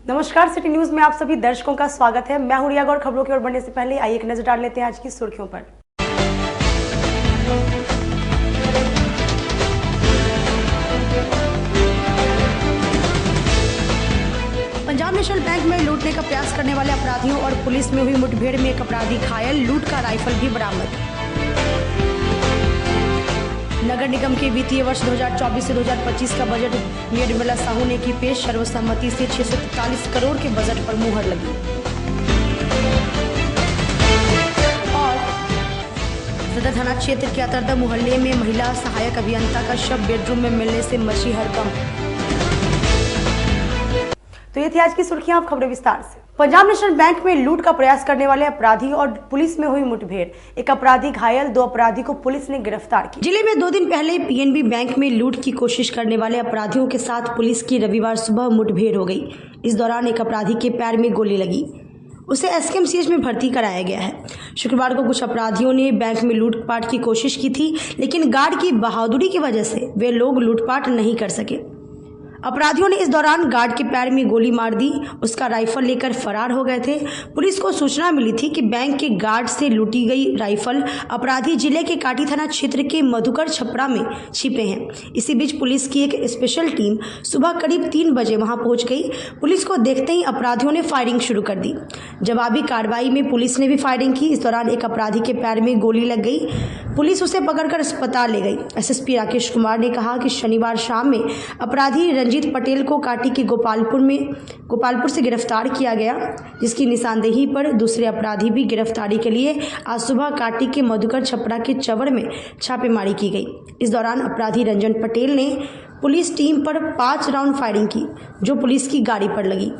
नमस्कार, city news में आप सभी दर्शकों का स्वागत है। मैं हूं रिया गौर। खबरों की ओर बढ़ने से पहले आइए एक नजर डाल लेते हैं आज की सुर्खियों पर। पंजाब नेशनल बैंक में लूटने का प्रयास करने वाले अपराधियों और पुलिस में हुई मुठभेड़ में एक अपराधी घायल, लूट का राइफल भी बरामद। नगर निगम के वित्तीय वर्ष 2024 से 2025 का बजट मेयर निर्मला साहू ने की पेश। सर्वसम्मति से 643 करोड़ के बजट पर मुहर लगी। और सदर थाना क्षेत्र के अतरदा मोहल्ले में महिला सहायक अभियंता का शव बेडरूम में मिलने से मची हड़कंप। तो ये थी आज की सुर्खियां, अब खबरें विस्तार से। पंजाब नेशनल बैंक में लूट का प्रयास करने वाले अपराधी और पुलिस में हुई मुठभेड़, एक अपराधी घायल, 2 अपराधी को पुलिस ने गिरफ्तार किया। जिले में 2 दिन पहले पीएनबी बैंक में लूट की कोशिश करने वाले अपराधियों के साथ पुलिस की रविवार सुबह मुठभेड़ हो गई। इस दौरान एक अपराधी के पैर में गोली लगी, उसे एसकेएमसीएच में भर्ती कराया गया है। शुक्रवार को कुछ अपराधियों ने बैंक में लूटपाट की कोशिश की थी, लेकिन गार्ड की बहादुरी की वजह से वे लोग लूटपाट नहीं कर सके। अपराधियों ने इस दौरान गार्ड के पैर में गोली मार दी, उसका राइफल लेकर फरार हो गए थे। पुलिस को सूचना मिली थी कि बैंक के गार्ड से लूटी गई राइफल अपराधी जिले के काटी थाना क्षेत्र के मधुकर छपरा में छिपे हैं। इसी बीच पुलिस की एक स्पेशल टीम सुबह करीब 3 बजे वहां पहुंच गई। पुलिस को देखते ही अपराधियों ने फायरिंग शुरू कर दी। जवाबी कार्रवाई में पुलिस ने भी फायरिंग की। इस दौरान एक अपराधी के पैर में गोली लग गई, पुलिस उसे पकड़कर अस्पताल ले गई। एसएसपी राकेश कुमार ने कहा कि शनिवार शाम में अपराधी रंजीत पटेल को काटी के गोपालपुर से गिरफ्तार किया गया, जिसकी निशानदेही पर दूसरे अपराधी भी गिरफ्तारी के लिए आज सुबह काटी के मधुकर छपरा के चवर में छापेमारी की गई। इस दौरान अपराधी रंजन पटेल ने पुलिस टीम पर 5 राउंड फायरिंग की, जो पुलिस की गाड़ी पर लगी।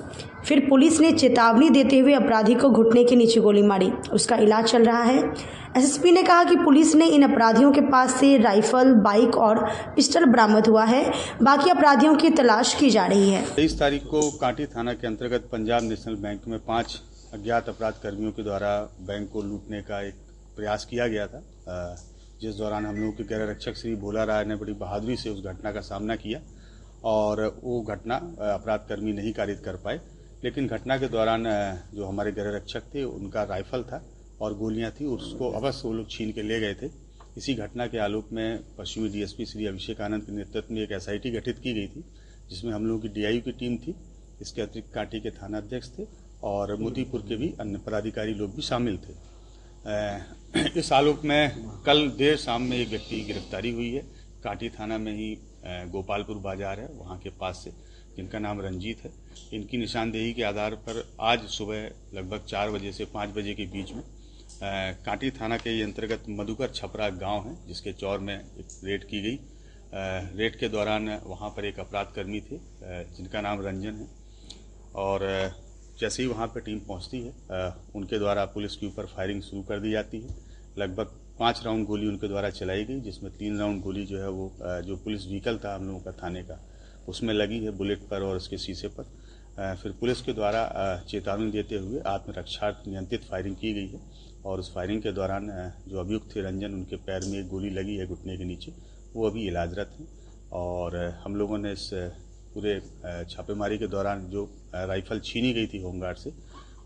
फिर पुलिस ने चेतावनी देते हुए अपराधी को घुटने के नीचे गोली मारी, उसका इलाज चल रहा है। एसएसपी ने कहा कि पुलिस ने इन अपराधियों के पास से राइफल, बाइक और पिस्टल बरामद हुआ है। बाकी अपराधियों की तलाश की जा रही है। 23 तारीख को काटी थाना के अंतर्गत पंजाब नेशनल बैंक में 5 अज्ञात अपराध कर्मियों के द्वारा बैंक को लूटने का एक प्रयास किया गया था, जिस दौरान हम लोगों के गृह रक्षक श्री भोला राय ने बड़ी बहादुरी से उस घटना का सामना किया और वो घटना अपराध कर्मी नहीं कारित कर पाए। लेकिन घटना के दौरान जो हमारे गृह रक्षक थे, उनका राइफल था और गोलियां थी, उसको अवश्य वो लोग छीन के ले गए थे। इसी घटना के आलोक में पश्चिमी डीएसपी श्री अभिषेक आनंद के नेतृत्व में एक एसआईटी गठित की गई थी, जिसमें हम लोगों की डीआईयू की टीम थी। इसके अतिरिक्त काटी के थाना अध्यक्ष थे और मोतीपुर के भी अन्य पदाधिकारी लोग भी शामिल थे। इस आलोक में कल देर शाम में एक व्यक्ति की गिरफ्तारी हुई है। काटी थाना में ही गोपालपुर बाजार है, वहाँ के पास से, जिनका नाम रंजीत है। इनकी निशानदेही के आधार पर आज सुबह लगभग 4 बजे से 5 बजे के बीच में काटी थाना के अंतर्गत मधुकर छपरा गांव है, जिसके चौर में एक रेड की गई। रेड के दौरान वहां पर एक अपराध कर्मी थे, जिनका नाम रंजन है, और जैसे ही वहां पर टीम पहुंचती है, उनके द्वारा पुलिस के ऊपर फायरिंग शुरू कर दी जाती है। लगभग 5 राउंड गोली उनके द्वारा चलाई गई, जिसमें 3 राउंड गोली जो है वो जो पुलिस व्हीकल था हम लोगों का थाने का, उसमें लगी है, बुलेट पर और उसके शीशे पर। फिर पुलिस के द्वारा चेतावनी देते हुए आत्मरक्षा नियंत्रित फायरिंग की गई है और उस फायरिंग के दौरान जो अभियुक्त थे रंजन, उनके पैर में एक गोली लगी है घुटने के नीचे, वो अभी इलाजरत हैं। और हम लोगों ने इस पूरे छापेमारी के दौरान जो राइफल छीनी गई थी होमगार्ड से,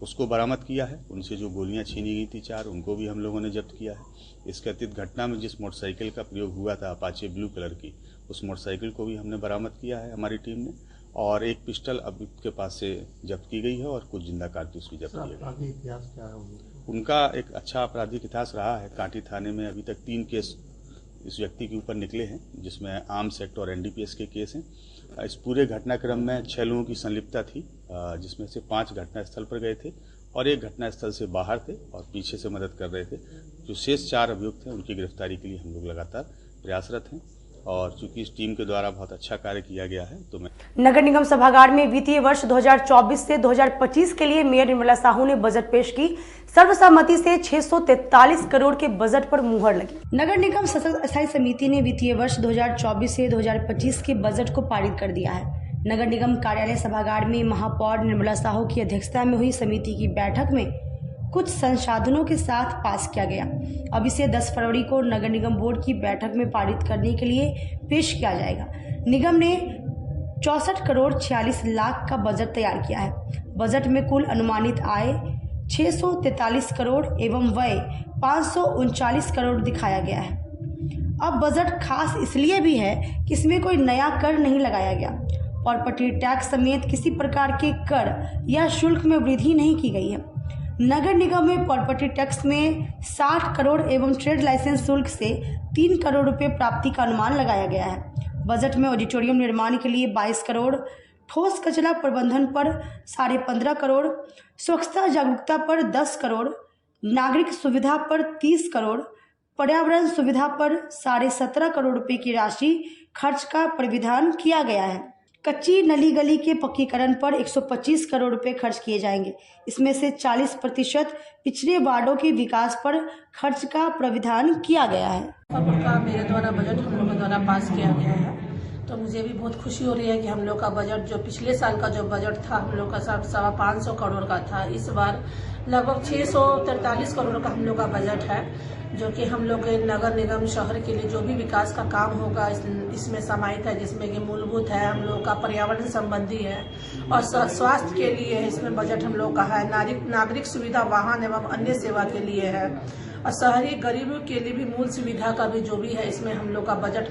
उसको बरामद किया है। उनसे जो गोलियां छीनी गई थी 4, उनको भी हम लोगों ने जब्त किया है। इसके अतिरिक्त घटना में जिस मोटरसाइकिल का प्रयोग हुआ था, अपाचे ब्लू कलर की, उस मोटरसाइकिल को भी हमने बरामद किया है हमारी टीम ने, और एक पिस्टल अभियुक्त के पास से जब्त की गई है और कुछ जिंदा कारतूस भी जब्त किए गए। उनका एक अच्छा आपराधिक इतिहास रहा है। काटी थाने में अभी तक 3 केस इस व्यक्ति के ऊपर निकले हैं, जिसमें आर्म्स एक्ट और एनडीपीएस के केस हैं। इस पूरे घटनाक्रम में 6 लोगों की संलिप्तता थी, जिसमें से 5 घटनास्थल पर गए थे और 1 घटनास्थल से बाहर थे और पीछे से मदद कर रहे थे। जो शेष 4 अभियुक्त हैं, उनकी गिरफ्तारी के लिए हम लोग लगातार प्रयासरत हैं और चूंकि इस टीम के द्वारा बहुत अच्छा कार्य किया गया है, तो मैं नगर निगम सभागार में वित्तीय वर्ष 2024 से 2025 के लिए मेयर निर्मला साहू ने बजट पेश की। सर्वसम्मति से 643 करोड़ के बजट पर मुहर लगी। नगर निगम सशक्त अस्थायी समिति ने वित्तीय वर्ष 2024 से 2025 के बजट को पारित कर दिया है। नगर निगम कार्यालय सभागार में महापौर निर्मला साहू की अध्यक्षता में हुई समिति की बैठक में कुछ संशोधनों के साथ पास किया गया। अब इसे 10 फरवरी को नगर निगम बोर्ड की बैठक में पारित करने के लिए पेश किया जाएगा। निगम ने 64 करोड़ 46 लाख का बजट तैयार किया है। बजट में कुल अनुमानित आय 643 करोड़ एवं व्यय 539 करोड़ दिखाया गया है। अब बजट खास इसलिए भी है कि इसमें कोई नया कर नहीं लगाया गया। प्रॉपर्टी टैक्स समेत किसी प्रकार के कर या शुल्क में वृद्धि नहीं की गई है। नगर निगम में प्रॉपर्टी टैक्स में 60 करोड़ एवं ट्रेड लाइसेंस शुल्क से 3 करोड़ रुपए प्राप्ति का अनुमान लगाया गया है। बजट में ऑडिटोरियम निर्माण के लिए 22 करोड़, ठोस कचरा प्रबंधन पर 15.5 करोड़, स्वच्छता जागरूकता पर 10 करोड़, नागरिक सुविधा पर 30 करोड़, पर्यावरण सुविधा पर 17.5 करोड़ रुपए की राशि खर्च का प्राविधान किया गया है। कच्ची नली गली के पक्कीकरण पर 125 करोड़ रुपए खर्च किए जाएंगे। इसमें से 40% पिछड़े वार्डों के विकास पर खर्च का प्राविधान किया गया है। का मेरे द्वारा बजट हम लोग के द्वारा पास किया गया है, तो मुझे भी बहुत खुशी हो रही है कि हम लोग का बजट जो पिछले साल का जो बजट था हम लोग का 550 करोड़ का था, इस बार लगभग 643 करोड़ का हम लोग का बजट है, जो कि हम लोग के नगर निगम शहर के लिए जो भी विकास का काम होगा इसमें समाहित है, जिसमें कि मूलभूत है, हम लोग का पर्यावरण संबंधी है और स्वास्थ्य के लिए है। इसमें बजट हम लोग का है, नागरिक सुविधा, वाहन एवं अन्य सेवा के लिए है और शहरी गरीबों के लिए भी मूल सुविधा का भी जो भी है, इसमें हम लोग का बजट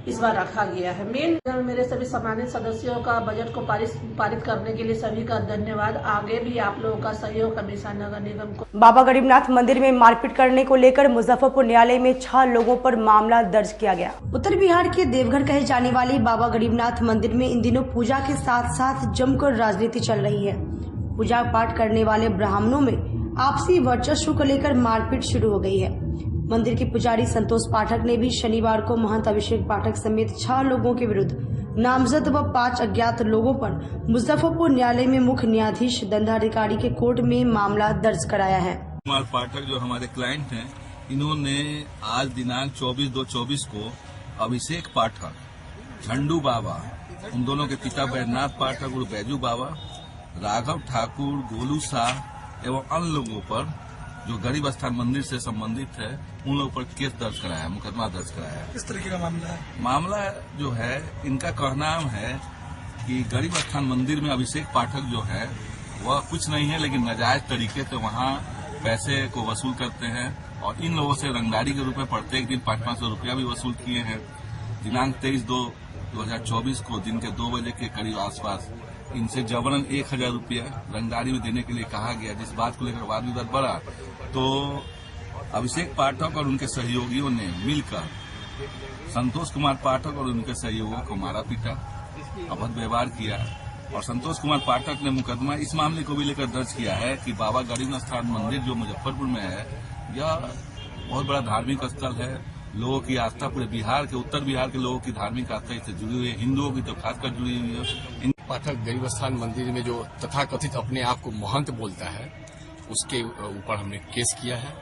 इस बार रखा गया है। मेरे सभी सम्मानित सदस्यों का बजट को पारित करने के लिए सभी का धन्यवाद। आगे भी आप लोगों का सहयोग हमेशा नगर निगम को। बाबा गरीबनाथ मंदिर में मारपीट करने को लेकर मुजफ्फरपुर न्यायालय में 6 लोगों पर मामला दर्ज किया गया। उत्तर बिहार के देवघर कहे जाने वाली बाबा गरीबनाथ मंदिर में इन दिनों पूजा के साथ साथ जमकर राजनीति चल रही है। पूजा पाठ करने वाले ब्राह्मणों में आपसी वर्चस्व को लेकर मारपीट शुरू हो गई है। मंदिर के पुजारी संतोष पाठक ने भी शनिवार को महंत अभिषेक पाठक समेत 6 लोगों के विरुद्ध नामजद व 5 अज्ञात लोगों पर मुजफ्फरपुर न्यायालय में मुख्य न्यायाधीश दंडाधिकारी के कोर्ट में मामला दर्ज कराया है। कुमार पाठक जो हमारे क्लाइंट हैं, इन्होंने आज दिनांक 24/2/24 को अभिषेक पाठक, झंडू बाबा, उन दोनों के पिता बैजनाथ पाठक और बैजू बाबा, राघव ठाकुर, गोलू शाह एवं अन्य लोगों पर जो गरीब स्थान मंदिर से संबंधित है उन लोगों पर केस दर्ज कराया, मुकदमा दर्ज कराया है। किस तरीके का मामला है? मामला जो है, इनका कहना है कि गरीब स्थान मंदिर में अभिषेक पाठक जो है वह कुछ नहीं है, लेकिन नाजायज तरीके से वहाँ पैसे को वसूल करते हैं और इन लोगों से रंगदारी के रूप में प्रत्येक दिन 500-500 रुपया भी वसूल किए हैं। दिनांक 23/2/2024 को दिन के 2 बजे के करीब आसपास इनसे जबरन 1000 रुपया रंगदारी में देने के लिए कहा गया, जिस बात को लेकर वाद विवाद बढ़ा तो अभिषेक पाठक और उनके सहयोगियों ने मिलकर संतोष कुमार पाठक और उनके सहयोगियों को मारा पीटा, अभद्र व्यवहार किया और संतोष कुमार पाठक ने मुकदमा इस मामले को भी लेकर दर्ज किया है कि बाबा गरीबनाथ स्थान मंदिर जो मुजफ्फरपुर में है, यह बहुत बड़ा धार्मिक स्थल है। लोगों की आस्था पूरे बिहार के, उत्तर बिहार के लोगों की धार्मिक आस्था इससे जुड़ी हुई है, हिंदुओं की तो खासकर जुड़ी हुई है। पाठक गरीब स्थान मंदिर में जो तथाकथित अपने आप को महंत बोलता है, उसके ऊपर हमने केस किया है।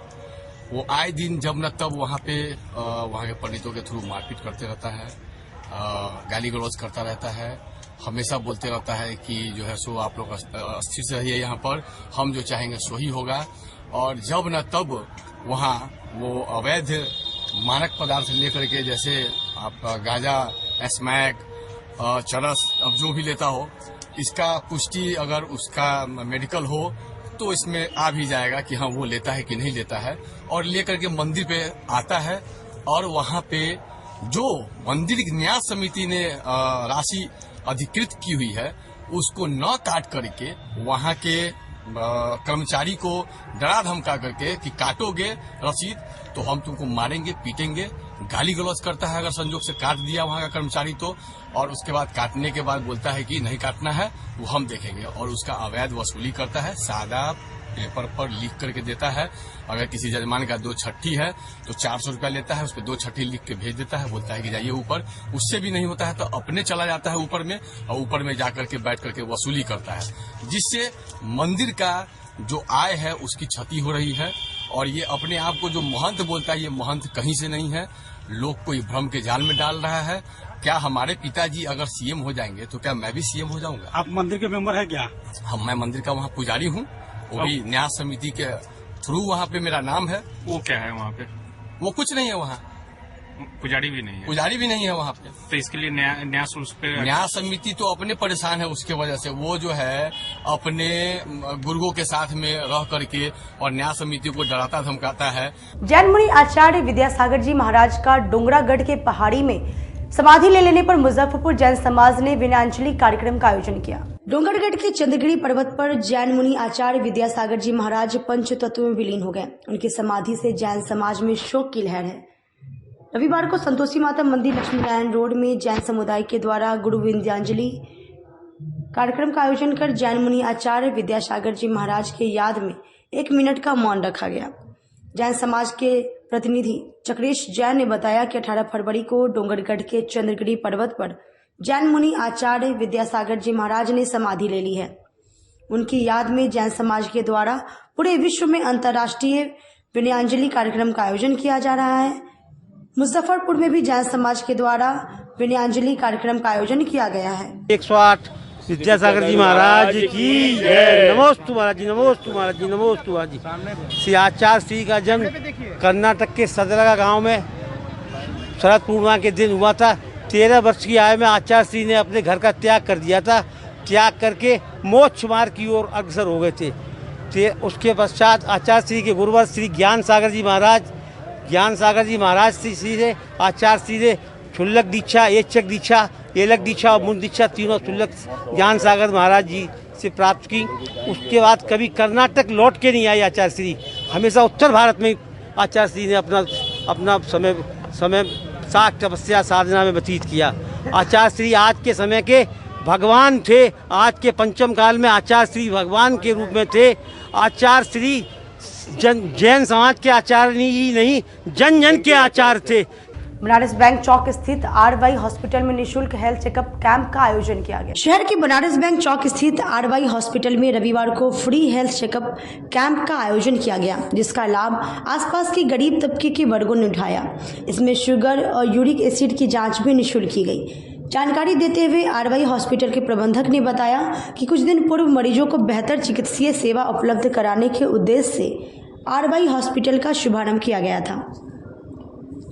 वो आए दिन जब न तब वहाँ के पंडितों के थ्रू मारपीट करते रहता है, गाली गलौज करता रहता है, हमेशा बोलते रहता है कि जो है सो आप लोग स्थिर से रहिए, यहाँ पर हम जो चाहेंगे सो ही होगा। और जब न तब वहाँ वो अवैध मानक पदार्थ लेकर के, जैसे आपका गांजा, स्मैक, चरस, अब जो भी लेता हो, इसका पुष्टि अगर उसका मेडिकल हो तो इसमें आ भी जाएगा कि हाँ वो लेता है कि नहीं लेता है। और लेकर के मंदिर पे आता है और वहाँ पे जो मंदिर की न्यास समिति ने राशि अधिकृत की हुई है उसको न काट करके वहाँ के कर्मचारी को डरा धमका करके कि काटोगे रसीद तो हम तुमको मारेंगे, पीटेंगे, गाली गलौज करता है अगर संजोग से काट दिया वहाँ का कर्मचारी तो। और उसके बाद काटने के बाद बोलता है कि नहीं काटना है, वो हम देखेंगे, और उसका अवैध वसूली करता है। सादा पेपर पर लिख करके देता है। अगर किसी जजमान का 2 छठी है तो 400 रुपया लेता है, उस पर 2 छठी लिख के भेज देता है, बोलता है कि जाइए ऊपर। उससे भी नहीं होता है तो अपने चला जाता है ऊपर में, और ऊपर में जाकर के बैठ करके वसूली करता है, जिससे मंदिर का जो आय है उसकी क्षति हो रही है। और ये अपने आप को जो महंत बोलता है, ये महंत कहीं से नहीं है, लोग को भ्रम के जाल में डाल रहा है। क्या हमारे पिताजी अगर सीएम हो जाएंगे तो क्या मैं भी सीएम हो जाऊंगा? आप मंदिर के मेंबर है क्या? मैं मंदिर का वहाँ पुजारी हूँ, वो भी न्यास समिति के थ्रू वहाँ पे मेरा नाम है। वो क्या है वहाँ पे? वो कुछ नहीं है वहाँ, पुजारी भी नहीं है। पुजारी भी नहीं है वहाँ पे। तो इसके लिए न्यास उस पे न्याय समिति तो अपने परेशान है, उसके वजह से वो जो है अपने गुरुओं के साथ में रह करके और न्याय समिति को डराता धमकाता है। जैन मुनि आचार्य विद्यासागर जी महाराज का डोंगरागढ़ के पहाड़ी में समाधि ले लेने पर मुजफ्फरपुर जैन समाज ने विनयाञ्जलि कार्यक्रम का आयोजन किया। डोंगरगढ़ के चंद्रगिरी पर्वत पर जैन मुनि आचार्य विद्यासागर जी महाराज पंच तत्व में विलीन हो गए। उनकी समाधि से जैन समाज में शोक की लहर है। रविवार को संतोषी माता मंदिर लक्ष्मी नारायण रोड में जैन समुदाय के द्वारा गुरु विनयाञ्जलि कार्यक्रम का आयोजन कर जैन मुनि आचार्य विद्यासागर जी महाराज के याद में 1 मिनट का मौन रखा गया। जैन समाज के प्रतिनिधि चक्रेश जैन ने बताया कि 18 फरवरी को डोंगरगढ़ के चंद्रगिरी पर्वत पर जैन मुनि आचार्य विद्यासागर जी महाराज ने समाधि ले ली है। उनकी याद में जैन समाज के द्वारा पूरे विश्व में अंतर्राष्ट्रीय विनयाञ्जलि कार्यक्रम का आयोजन किया जा रहा है। मुजफ्फरपुर में भी जैन समाज के द्वारा विनयाञ्जलि कार्यक्रम का आयोजन किया गया है। 108 विद्यासागर जी महाराज की जय। नमोस्तु महाराज जी, नमोस्तु महाराज जी, नमोस्तु महाराज जी। श्री आचार्य श्री का जन्म कर्नाटक के सदरगा गांव में शरद पूर्णिमा के दिन हुआ था। 13 वर्ष की आयु में आचार्य श्री ने अपने घर का त्याग कर दिया था। त्याग करके मोक्ष मार्ग की ओर अग्रसर हो गए थे। उसके पश्चात आचार्य श्री के गुरुवर श्री ज्ञान सागर जी महाराज श्री से आचार्य श्री ने क्षुल्लक दीक्षा, एचक दीक्षा, एलक दीक्षा और मुंड दीक्षा तीनों क्षुल्लक ज्ञान सागर महाराज जी से प्राप्त की। उसके बाद कभी कर्नाटक लौट के नहीं आए आचार्य श्री। हमेशा उत्तर भारत में आचार्य श्री ने अपना समय साख तपस्या साधना में व्यतीत किया। आचार्य श्री आज के समय के भगवान थे। आज के पंचम काल में आचार्य श्री भगवान के रूप में थे। आचार्य श्री जैन समाज के आचार्य ही नहीं, जन जन के आचार्य थे। बनारस बैंक चौक स्थित RY हॉस्पिटल में निशुल्क हेल्थ चेकअप कैंप का आयोजन किया गया। शहर के बनारस बैंक चौक स्थित RY हॉस्पिटल में रविवार को फ्री हेल्थ चेकअप कैंप का आयोजन किया गया, जिसका लाभ आसपास के गरीब तबके के वर्गों ने उठाया। इसमें शुगर और यूरिक एसिड की जांच भी निःशुल्क की गई। जानकारी देते हुए RY हॉस्पिटल के प्रबंधक ने बताया कि कुछ दिन पूर्व मरीजों को बेहतर चिकित्सीय सेवा उपलब्ध कराने के उद्देश्य से RY हॉस्पिटल का शुभारंभ किया गया था,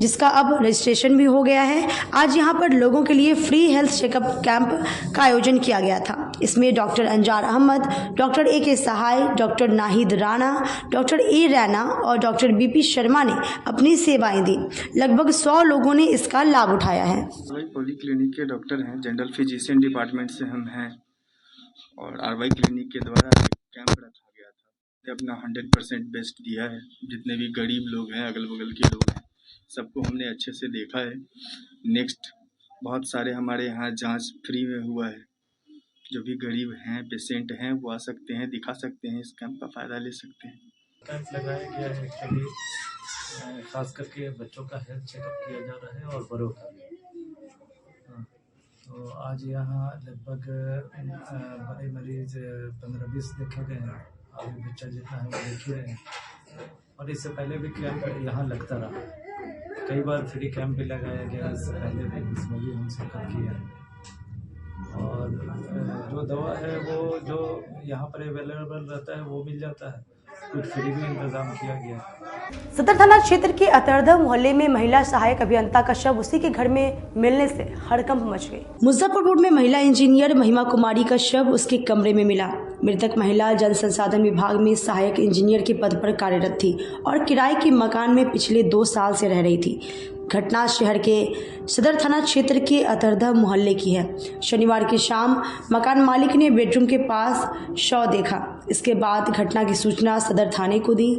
जिसका अब रजिस्ट्रेशन भी हो गया है। आज यहां पर लोगों के लिए फ्री हेल्थ चेकअप कैंप का आयोजन किया गया था। इसमें doctor Anjar Ahmad, doctor AK Sahay, doctor Nahid Rana, doctor A Raina और डॉक्टर BP शर्मा ने अपनी सेवाएं दी। लगभग 100 लोगों ने इसका लाभ उठाया है। पॉली क्लिनिक के डॉक्टर हैं, जनरल फिजिशियन डिपार्टमेंट से हम हैं और RY क्लिनिक के द्वारा कैंप रखा गया था। अपना 100% बेस्ट दिया है। जितने भी गरीब लोग हैं, अगल बगल के लोग हैं, सबको हमने अच्छे से देखा है। नेक्स्ट बहुत सारे हमारे यहाँ जांच फ्री में हुआ है। जो भी गरीब हैं, पेशेंट हैं, वो आ सकते हैं, दिखा सकते हैं, इस कैंप का फ़ायदा ले सकते हैं। कैंप लगाया गया है एक्चुअली, खास करके बच्चों का हेल्थ चेकअप किया जा रहा है और बड़ों का भी। तो आज यहाँ लगभग बड़े मरीज 15-20 देखे गए हैं। अभी बच्चा जितना है वो देख ही रहे हैं। और इससे पहले भी कैंप यहाँ लगता रहा, कई बार फ्री कैंप भी लगाया गया। इससे पहले भी इसमें भी हम शिरकत किया है। और जो दवा है वो जो यहाँ पर अवेलेबल रहता है वो मिल जाता है। कुछ फ्री भी इंतजाम किया गया। सदर थाना क्षेत्र के अतरदा मोहल्ले में महिला सहायक अभियंता का शव उसी के घर में मिलने से हड़कंप मच गई। मुजफ्फरपुर में महिला इंजीनियर महिमा कुमारी का शव उसके कमरे में मिला। मृतक महिला जल संसाधन विभाग में सहायक इंजीनियर के पद पर कार्यरत थी और किराए के मकान में पिछले 2 साल से रह रही थी। घटना शहर के सदर थाना क्षेत्र के अतरदा मोहल्ले की है। शनिवार की शाम मकान मालिक ने बेडरूम के पास शव देखा। इसके बाद घटना की सूचना सदर थाने को दी।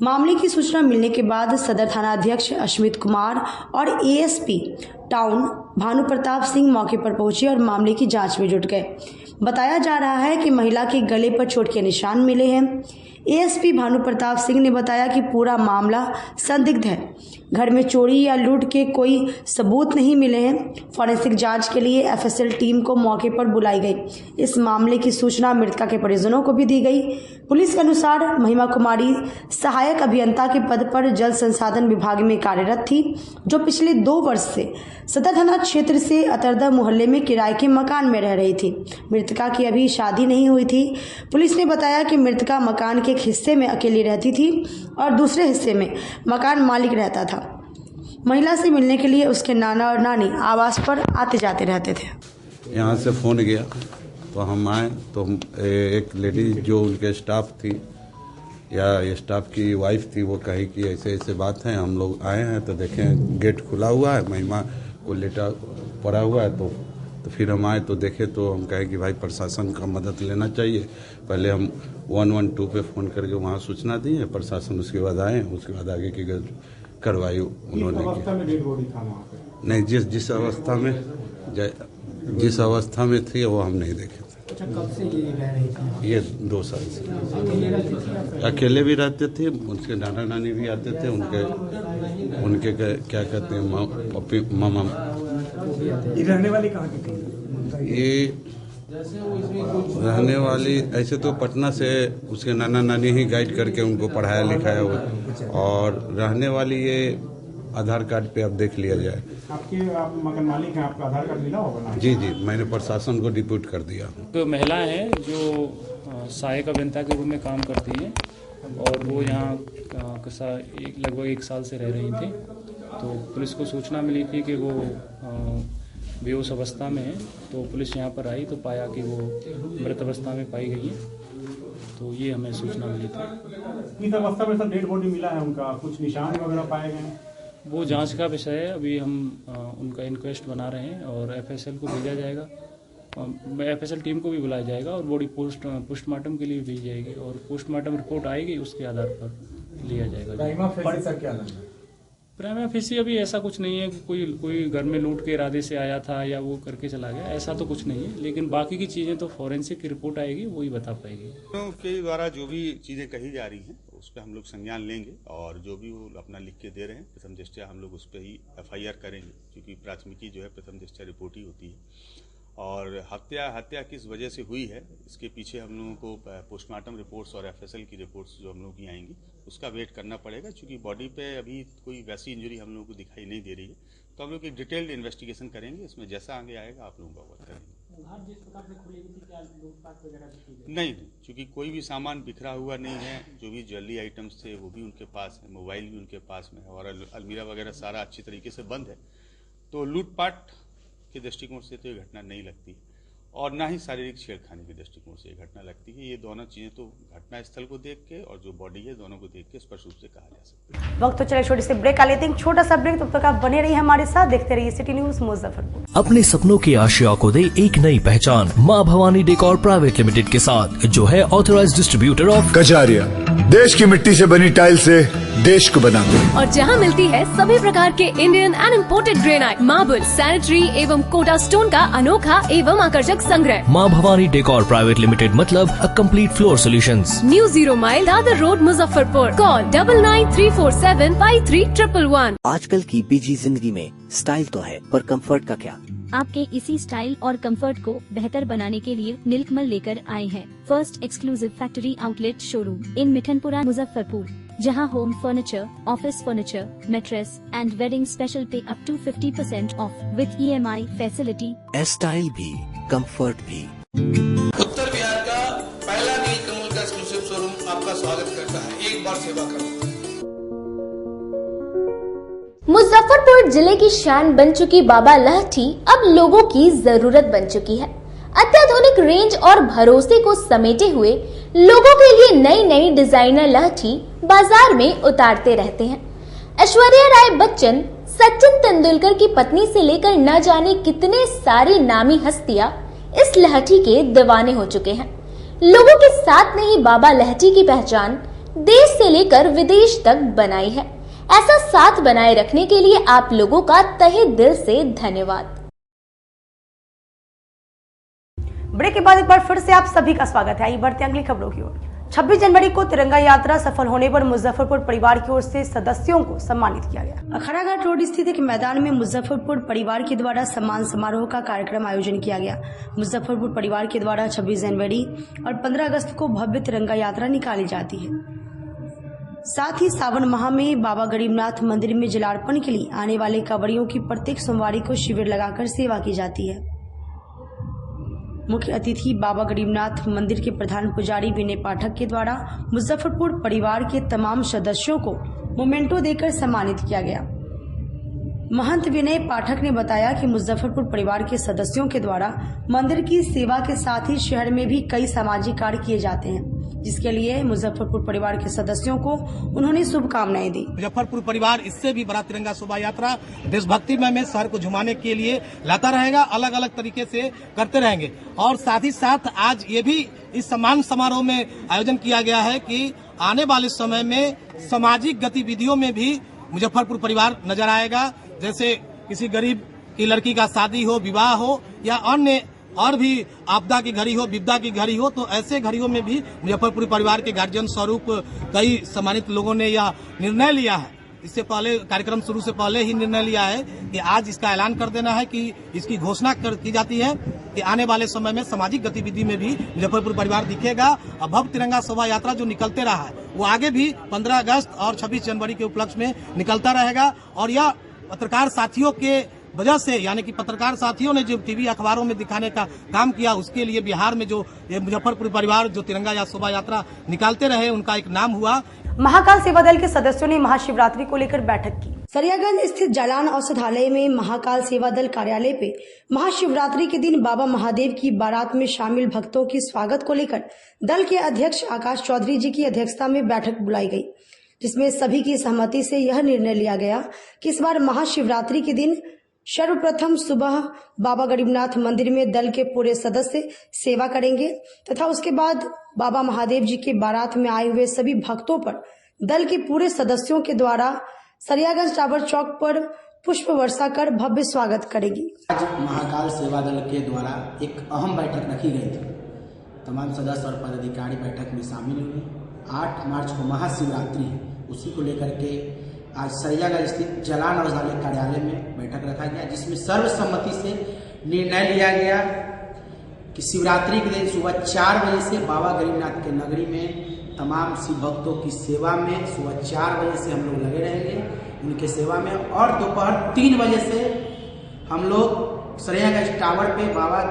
मामले की सूचना मिलने के बाद सदर थाना अध्यक्ष अश्मित कुमार और ASP टाउन भानु प्रताप सिंह मौके पर पहुंचे और मामले की जांच में जुट गए। बताया जा रहा है कि महिला के गले पर चोट के निशान मिले हैं। ASP भानु प्रताप सिंह ने बताया कि पूरा मामला संदिग्ध है। घर में चोरी या लूट के कोई सबूत नहीं मिले हैं। फॉरेंसिक जांच के लिए FSL टीम को मौके पर बुलाई गई। इस मामले की सूचना मृतका के परिजनों को भी दी गई। पुलिस के अनुसार महिमा कुमारी सहायक अभियंता के पद पर जल संसाधन विभाग में कार्यरत थी, जो पिछले 2 वर्ष से सदर थाना क्षेत्र से अतरदा मोहल्ले में किराए के मकान में रह रही थी। मृतका की अभी शादी नहीं हुई थी। पुलिस ने बताया कि मृतका मकान के एक हिस्से में अकेली रहती थी और दूसरे हिस्से में मकान मालिक रहता था। महिला से मिलने के लिए उसके नाना और नानी आवास पर आते जाते रहते थे। यहाँ से फ़ोन गया तो हम आए तो एक लेडी जो उनके स्टाफ थी या स्टाफ की वाइफ थी, वो कही कि ऐसे ऐसे बात है, हम लोग आए हैं तो देखें गेट खुला हुआ है, महिमा को लेटा पड़ा हुआ है। तो फिर हम आए तो देखे तो हम कहे कि भाई प्रशासन का मदद लेना चाहिए। पहले हम 112 पे फ़ोन करके वहाँ सूचना दी है, प्रशासन उसके बाद आए, उसके बाद आगे की कार्रवाई उन्होंने की। नहीं, जिस अवस्था में थी वो हम नहीं देखे थे। अच्छा, कब से ये रह रही थी? ये 2 साल से अकेले भी रहते थे, उनके नाना नानी भी आते थे, उनके क्या कहते हैं मामा। ये रहने वाली कहाँ की थी? ये रहने वाली ऐसे तो पटना से उसके नाना नानी ही गाइड करके उनको पढ़ाया लिखाया हुआ, और रहने वाली ये आधार कार्ड पे अब देख लिया जाए। आपके आप मकान मालिक हैं, आपका आधार कार्ड मिला होगा ना? जी, मैंने प्रशासन को डिप्यूट कर दिया। तो महिलाएं हैं जो सहायक अभियंता के रूप में काम करती हैं और वो यहाँ लगभग 1 साल से रह रही थी। तो पुलिस को सूचना मिली थी कि वो बेहोश अवस्था में है, तो पुलिस यहाँ पर आई तो पाया कि वो मृत अवस्था में पाई गई है। तो ये हमें सूचना मिली थी। इस अवस्था में सब डेड बॉडी मिला है, उनका कुछ निशान वगैरह पाए गए हैं? वो जांच का विषय है, अभी हम उनका इंक्वेस्ट बना रहे हैं और FSL को भेजा जाएगा, FSL टीम को भी बुलाया जाएगा और बॉडी पोस्टमार्टम के लिए भेजी जाएगी और पोस्टमार्टम रिपोर्ट आएगी, उसके आधार पर लिया जाएगा। प्राइमा फेसी अभी ऐसा कुछ नहीं है कि कोई घर में लूट के इरादे से आया था या वो करके चला गया, ऐसा तो कुछ नहीं है। लेकिन बाकी की चीजें तो फॉरेंसिक की रिपोर्ट आएगी, वही बता पाएगी। के द्वारा जो भी चीजें कही जा रही हैं उस पर हम लोग संज्ञान लेंगे और जो भी वो अपना लिख के दे रहे हैं प्रथम दृष्टया हम लोग उस पर ही FIR करेंगे, क्योंकि प्राथमिकी जो है प्रथम दृष्टया रिपोर्ट ही होती है। और हत्या किस वजह से हुई है इसके पीछे हम लोगों को पोस्टमार्टम रिपोर्ट्स और FSL की रिपोर्ट्स जो हम लोगों की आएंगी उसका वेट करना पड़ेगा, क्योंकि बॉडी पे अभी कोई वैसी इंजरी हम लोगों को दिखाई नहीं दे रही है। तो हम लोग एक डिटेल्ड इन्वेस्टिगेशन करेंगे, इसमें जैसा आगे आएगा आप लोगों को अवगत करेंगे। नहीं, क्योंकि कोई भी सामान बिखरा हुआ नहीं है, जो भी ज्वेलरी आइटम्स थे वो भी उनके पास है, मोबाइल भी उनके पास में है और अलमीरा वगैरह सारा अच्छी तरीके से बंद है। तो लूटपाट के दृष्टिकोण से तो ये घटना नहीं लगती और ना ही शारीरिक छेड़खानी के दृष्टिकोण से ये घटना लगती है। ये दोनों चीजें तो घटना स्थल को देख के और जो बॉडी है दोनों को देख के स्पष्ट रूप से कहा जा सकता है। वक्त तो चले छोटे से ब्रेक आ लेते हैं, छोटा सा ब्रेक, तब तक आप बने रहिए हमारे साथ, देखते रहिए सिटी न्यूज मुजफ्फरपुर। अपने सपनों की आशिया को दे एक नई पहचान माँ भवानी डेकोर प्राइवेट लिमिटेड के साथ, जो है ऑथराइज्ड डिस्ट्रीब्यूटर ऑफ कजारिया। देश की मिट्टी से बनी टाइल से देश को बनाते हैं और जहां मिलती है सभी प्रकार के Indian and imported granite, marble, sanitary एवं कोटा स्टोन का अनोखा एवं आकर्षक संग्रह। माँ भवानी डेकोर प्राइवेट लिमिटेड मतलब a complete floor solutions. New 0 mile Dadar road Muzaffarpur. Call 9934753111। आजकल की बिजी जिंदगी में स्टाइल तो है, पर कंफर्ट का क्या? आपके इसी स्टाइल और कंफर्ट को बेहतर बनाने के लिए नीलकमल लेकर आए हैं first exclusive factory outlet showroom in Mithanpura Muzaffarpur, जहां home furniture, office furniture, mattress and wedding special pay up to 50% off with EMI facility. Style भी कंफर्ट भी। उत्तर बिहार का पहला नीलकमल का एक्सक्लूसिव शोरूम आपका स्वागत करता है। एक बार सेवा करो। मुजफ्फरपुर जिले की शान बन चुकी बाबा लहठी अब लोगों की जरूरत बन चुकी है। अत्याधुनिक रेंज और भरोसे को समेटे हुए लोगों के लिए नई नई डिजाइनर लहठी बाजार में उतारते रहते हैं। ऐश्वर्या राय बच्चन, सचिन तेंदुलकर की पत्नी से लेकर न जाने कितने सारी नामी हस्तियां इस लहठी के दीवाने हो चुके हैं। लोगों के साथ ने ही बाबा लहठी की पहचान देश से लेकर विदेश तक बनाई है। ऐसा साथ बनाए रखने के लिए आप लोगों का तहे दिल से धन्यवाद। ब्रेक के बाद एक बार फिर से आप सभी का स्वागत है। आइए बढ़ते अगली खबरों की ओर। 26 जनवरी को तिरंगा यात्रा सफल होने पर मुजफ्फरपुर परिवार की ओर से सदस्यों को सम्मानित किया गया। अखाड़ाघाट रोड स्थित एक मैदान में मुजफ्फरपुर परिवार के द्वारा सम्मान समारोह का कार्यक्रम आयोजन किया गया। मुजफ्फरपुर परिवार के द्वारा 26 जनवरी और 15 अगस्त को भव्य तिरंगा यात्रा निकाली जाती है। साथ ही सावन माह में बाबा गरीबनाथ मंदिर में जलार्पण के लिए आने वाले कांवड़ियों की प्रत्येक सोमवारी को शिविर लगाकर सेवा की जाती है। मुख्य अतिथि बाबा गरीबनाथ मंदिर के प्रधान पुजारी विनय पाठक के द्वारा मुजफ्फरपुर परिवार के तमाम सदस्यों को मोमेंटो देकर सम्मानित किया गया। महंत विनय पाठक ने बताया कि मुजफ्फरपुर परिवार के सदस्यों के द्वारा मंदिर की सेवा के साथ ही शहर में भी कई सामाजिक कार्य किए जाते हैं, जिसके लिए मुजफ्फरपुर परिवार के सदस्यों को उन्होंने शुभकामनाएं दी। मुजफ्फरपुर परिवार इससे भी बड़ा तिरंगा शोभा यात्रा देशभक्ति में शहर को झुमाने के लिए लाता रहेगा, अलग अलग तरीके से करते रहेंगे। और साथ ही साथ आज ये भी इस सम्मान समारोह में आयोजन किया गया है कि आने वाले समय में सामाजिक गतिविधियों में भी मुजफ्फरपुर परिवार नजर आएगा। जैसे किसी गरीब की लड़की का शादी हो, विवाह हो या अन्य और भी आपदा की घड़ी हो, विपदा की घड़ी हो, तो ऐसे घड़ियों में भी मुजफ्फरपुर परिवार के गार्जियन स्वरूप कई सम्मानित लोगों ने यह निर्णय लिया है। इससे पहले कार्यक्रम शुरू से पहले ही निर्णय लिया है कि आज इसका ऐलान कर देना है कि इसकी घोषणा की जाती है कि आने वाले समय में सामाजिक गतिविधि में भी मुजफ्फरपुर परिवार दिखेगा। और भव्य तिरंगा शोभा यात्रा जो निकलते रहा है वो आगे भी 15 अगस्त और 26 जनवरी के उपलक्ष्य में निकलता रहेगा। और यह पत्रकार साथियों के वजह से, यानी कि पत्रकार साथियों ने जो टीवी अखबारों में दिखाने का काम किया, उसके लिए बिहार में जो ये मुजफ्फरपुर परिवार जो तिरंगा या शोभा यात्रा निकालते रहे, उनका एक नाम हुआ। महाकाल सेवा दल के सदस्यों ने महाशिवरात्रि को लेकर बैठक की। सरियागंज स्थित जालान औषधालय में महाकाल सेवा दल कार्यालय पे महाशिवरात्रि के दिन बाबा महादेव की बारात में शामिल भक्तों के स्वागत को लेकर दल के अध्यक्ष आकाश चौधरी जी की अध्यक्षता में बैठक बुलाई गई, जिसमें सभी की सहमति से यह निर्णय लिया गया कि इस बार महाशिवरात्रि के दिन सर्वप्रथम सुबह बाबा गरीबनाथ मंदिर में दल के पूरे सदस्य सेवा करेंगे तथा उसके बाद बाबा महादेव जी के बारात में आए हुए सभी भक्तों पर दल के पूरे सदस्यों के द्वारा सरियागंज टावर चौक पर पुष्प वर्षा कर भव्य स्वागत करेगी। आज महाकाल सेवा दल के द्वारा एक अहम बैठक रखी गई थी। तमाम सदस्य और पदाधिकारी बैठक में शामिल हुए। 8 मार्च को महाशिवरात्रि है, उसी को लेकर के आज सरियागंज स्थित जालान औषधालय कार्यालय में बैठक रखा गया, जिसमें सर्वसम्मति से निर्णय लिया गया कि शिवरात्रि के दिन सुबह 4 बजे से बाबा गरीबनाथ के नगरी में तमाम शिव भक्तों की सेवा में सुबह 4 बजे से हम लोग लगे रहेंगे उनके सेवा में, और दोपहर 3 बजे से हम लोग सरियागंज टावर पे बाबा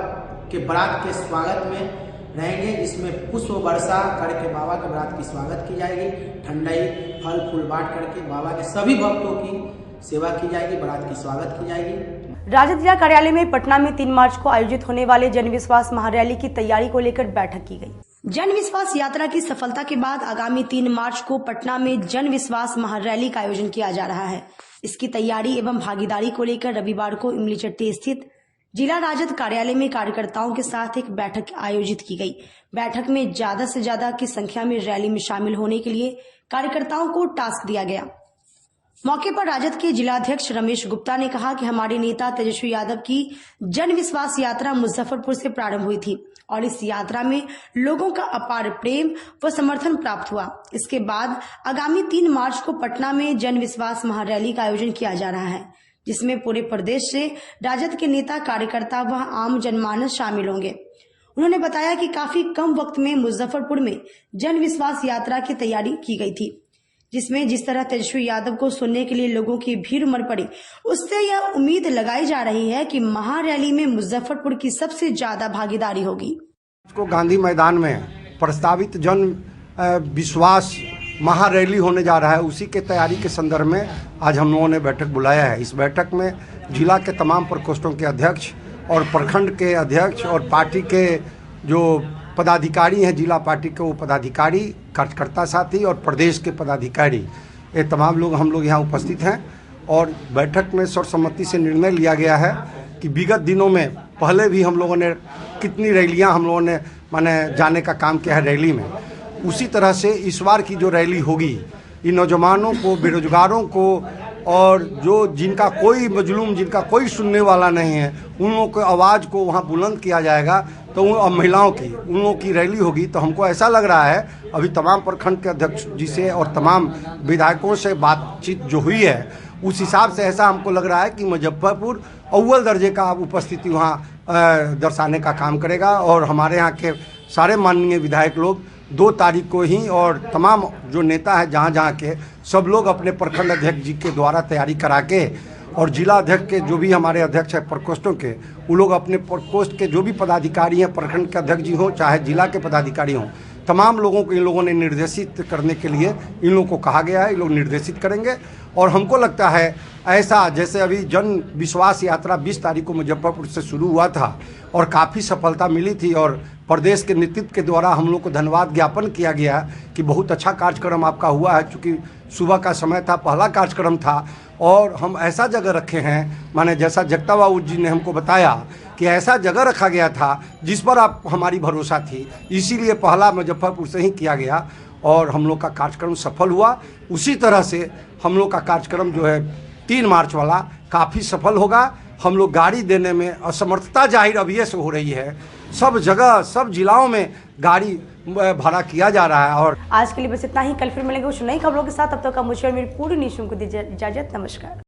के बारात के स्वागत में रहेंगे, जिसमें पुष्प वर्षा करके बाबा के बारात की स्वागत की जाएगी। ठंडाई फल फूल बांट करके बाबा के सभी भक्तों की सेवा की जाएगी, बारात की स्वागत की जाएगी। राजद जिला कार्यालय में पटना में 3 मार्च को आयोजित होने वाले जन विश्वास महारैली की तैयारी को लेकर बैठक की गई। जन विश्वास यात्रा की सफलता के बाद आगामी 3 मार्च को पटना में जन विश्वास महारैली का आयोजन किया जा रहा है। इसकी तैयारी एवं भागीदारी को लेकर रविवार को इमली चट्टी स्थित जिला राजद कार्यालय में कार्यकर्ताओं के साथ एक बैठक आयोजित की गई। बैठक में ज्यादा से ज्यादा की संख्या में रैली में शामिल होने के लिए कार्यकर्ताओं को टास्क दिया गया। मौके पर राजद के जिलाध्यक्ष रमेश गुप्ता ने कहा कि हमारे नेता तेजस्वी यादव की जन विश्वास यात्रा मुजफ्फरपुर से प्रारंभ हुई थी और इस यात्रा में लोगों का अपार प्रेम व समर्थन प्राप्त हुआ। इसके बाद आगामी 3 मार्च को पटना में जन विश्वास महारैली का आयोजन किया जा रहा है, जिसमें पूरे प्रदेश से राजद के नेता कार्यकर्ता व आम जनमानस शामिल होंगे। उन्होंने बताया कि काफी कम वक्त में मुजफ्फरपुर में जन विश्वास यात्रा की तैयारी की गई थी, जिसमें जिस तरह तेजस्वी यादव को सुनने के लिए लोगों की भीड़ उमड़ पड़ी, उससे यह उम्मीद लगाई जा रही है कि महारैली में मुजफ्फरपुर की सबसे ज्यादा भागीदारी होगी। को गांधी मैदान में प्रस्तावित जन विश्वास महारैली होने जा रहा है, उसी के तैयारी के संदर्भ में आज हम लोगों ने बैठक बुलाया है। इस बैठक में जिला के तमाम प्रकोष्ठों के अध्यक्ष और प्रखंड के अध्यक्ष और पार्टी के जो पदाधिकारी हैं, जिला पार्टी के वो पदाधिकारी, कार्यकर्ता साथी और प्रदेश के पदाधिकारी, ये तमाम लोग हम लोग यहाँ उपस्थित हैं। और बैठक में सर्वसम्मति से निर्णय लिया गया है कि विगत दिनों में पहले भी हम लोगों ने कितनी रैलियाँ हम लोगों ने जाने का काम किया है रैली में, उसी तरह से इस बार की जो रैली होगी, इन नौजवानों को, बेरोजगारों को और जो जिनका कोई मजलूम, जिनका कोई सुनने वाला नहीं है, उन लोगों की आवाज़ को वहाँ बुलंद किया जाएगा। तो उन महिलाओं की, उन लोगों की रैली होगी। तो हमको ऐसा लग रहा है, अभी तमाम प्रखंड के अध्यक्ष जी से और तमाम विधायकों से बातचीत जो हुई है, उस हिसाब से ऐसा हमको लग रहा है कि मुजफ्फरपुर अव्वल दर्जे का उपस्थिति वहाँ दर्शाने का काम करेगा। और हमारे यहाँ के सारे माननीय विधायक लोग 2 तारीख को ही, और तमाम जो नेता है जहाँ जहाँ के, सब लोग अपने प्रखंड अध्यक्ष जी के द्वारा तैयारी करा के, और जिला अध्यक्ष के जो भी हमारे अध्यक्ष हैं प्रकोष्ठों के, वो लोग अपने प्रकोष्ठ के जो भी पदाधिकारी हैं, प्रखंड के अध्यक्ष जी हों चाहे जिला के पदाधिकारी हों, तमाम लोगों को इन लोगों ने निर्देशित करने के लिए इन लोगों को कहा गया है। इन लोग निर्देशित करेंगे और हमको लगता है ऐसा जैसे अभी जन विश्वास यात्रा 20 तारीख को मुजफ्फरपुर से शुरू हुआ था और काफ़ी सफलता मिली थी और प्रदेश के नेतृत्व के द्वारा हम लोग को धन्यवाद ज्ञापन किया गया कि बहुत अच्छा कार्यक्रम आपका हुआ है। चूँकि सुबह का समय था, पहला कार्यक्रम था और हम ऐसा जगह रखे हैं, माने जैसा जगता बाबू जी ने हमको बताया कि ऐसा जगह रखा गया था जिस पर आप हमारी भरोसा थी, इसीलिए पहला मुजफ्फरपुर से ही किया गया और हम लोग का कार्यक्रम सफल हुआ। उसी तरह से हम लोग का कार्यक्रम जो है 3 मार्च वाला काफ़ी सफल होगा। हम लोग गाड़ी देने में असमर्थता जाहिर अभी से हो रही है, सब जगह सब जिलाओं में गाड़ी भाड़ा किया जा रहा है। और आज के लिए बस इतना ही, कल फिर मिलेंगे कुछ नई खबरों के साथ। तब तक का मुझे और मेरी पूरी न्यूज़ टीम को दीजिए इजाजत। नमस्कार।